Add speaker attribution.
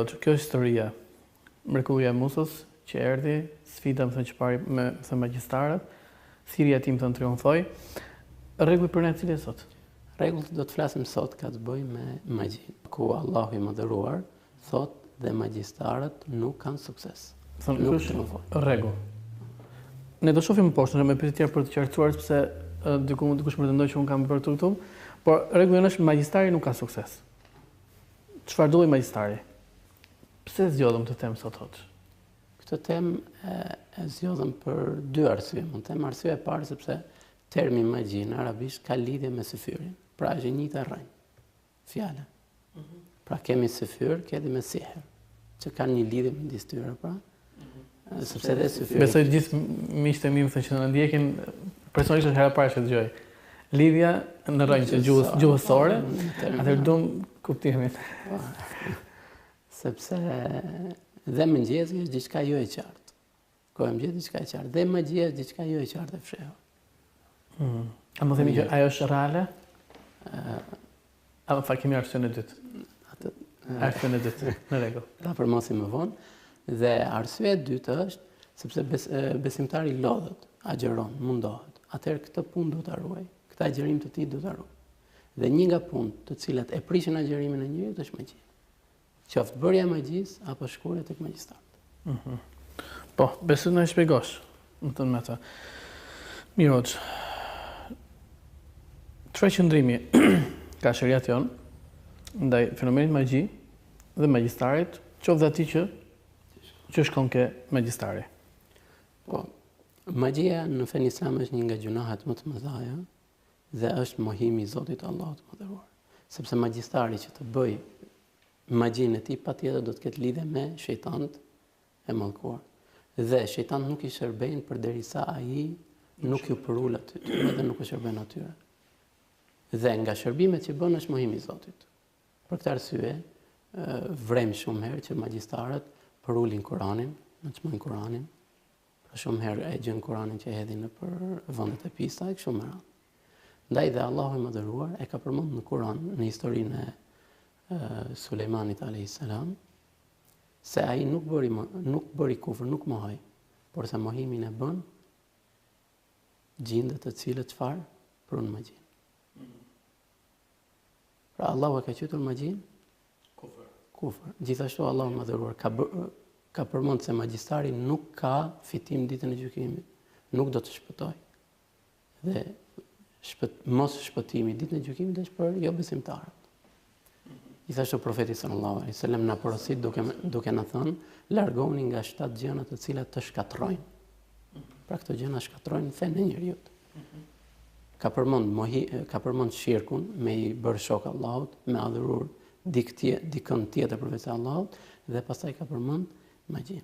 Speaker 1: Miroj, kjo është historia. Mrekullia e Musës që erdhi, sfida më thënë që pari me magjistarët, thirrja e tij më thënë triumfoi. Rregull për ne cili sot?
Speaker 2: Rregulli do të flasim sot ka të bëjë me magjin, ku Allahu i mëdhëruar thot dhe magjistarët nuk kanë sukses.
Speaker 1: Nuk triumfojnë. Rregull. Ne do shohim më poshtë me pyetje për të qartësuar sepse dikush pretendoi që un kam bërë këtu, por rregulli është magjistari nuk ka sukses. Çfarë do i magjistari? Pse zgjodhëm të them sot hoc?
Speaker 2: Këtë temë e zgjodhëm për dy arsye. Mund të them arsye e parë sepse termi magji në arabisht ka lidhje me syfyrin. Pra është një të rrënjë. Fjala. Pra kemi syfyr, kemi me siher, që kanë një lidhje midis tyre, pra. Sepse dhe syfyri.
Speaker 1: Besoj gjithë miqtë e mi më thënë që në ndjekin personalisht është hera parë që dëgjoj. Lidhja në rrënjë të gjuhësore, atëherë dum kuptimin.
Speaker 2: Sepse dhe mëngjesi është diçka jo e qartë. Kohë e mëngjesit diçka e qartë. Dhe magjia është diçka jo e qartë e fshehur.
Speaker 1: A më themi që ajo është reale? A më kemi arsyen e dytë? Arsyen e dytë, në rregull.
Speaker 2: Ta përmosim më vonë. Dhe arsyeja e dytë është sepse besimtari lodhet, agjeron, mundohet. Atëherë këtë punë do ta ruaj. Këtë agjerim të tij do ta ruaj. Dhe një nga punët të cilat e prishin agjerimin e njeriut është magjia. Qoftë bërja e magjisë apo shkurja tek magjistarët.
Speaker 1: Po, besoj na e shpjegosh, më thënë me ta. Miroj. Çfarë qëndrimi ka shariat jon ndaj fenomenit magji dhe magjistarit, qoftë atij që shkon ke magjistari?
Speaker 2: Po, magjia në fen islam është një nga gjunahet më të mëdha dhe është mohimi i Zotit Allahut të mëdhëruar. Sepse magjistari që të bëj magjinë e tij patjetër do të ketë lidhje me shejtanët e mallkuar. Dhe shejtanët nuk i shërbejnë përderisa ai nuk ju përul aty, edhe nuk u shërben atyre. Dhe nga shërbimet që bën është mohimi i Zotit. Për këtë arsye, vrem shumë herë që magjistarët përulin Kur'anin, në çmojnë Kur'anin. Për shumë herë e gjën Kur'anin që e hedhin nëpër vendet e pista e kështu me radhë. Ndaj dhe Allahu i mëdhëruar e ka përmendur në Kur'an, në historinë e Sulejmanit alayhis salam, se ai nuk bëri kufër, nuk mohoi, por se mohimin e bën gjindet të cilët çfarë prunë magjin. Pra Allahu e ka quajtur magjin kufër. Gjithashtu Allahu i mëdhëruar ka përmendur se magjistari nuk ka fitim ditën e gjykimit, nuk do të shpëtojë. Dhe mos shpëtimi ditën e gjykimit është për jo besimtarët. Gjithashtu profeti sallallahu alaihi wasallam na porosit duke na thënë largoni nga 7 gjëra të cilat të shkatrojnë. Pra këto gjëra shkatrojnë fenë e njeriut. Ka përmend shirkun me i bërë shok Allahut, me adhuruar dikën tjetër përveç Allahut dhe pastaj ka përmend magjin.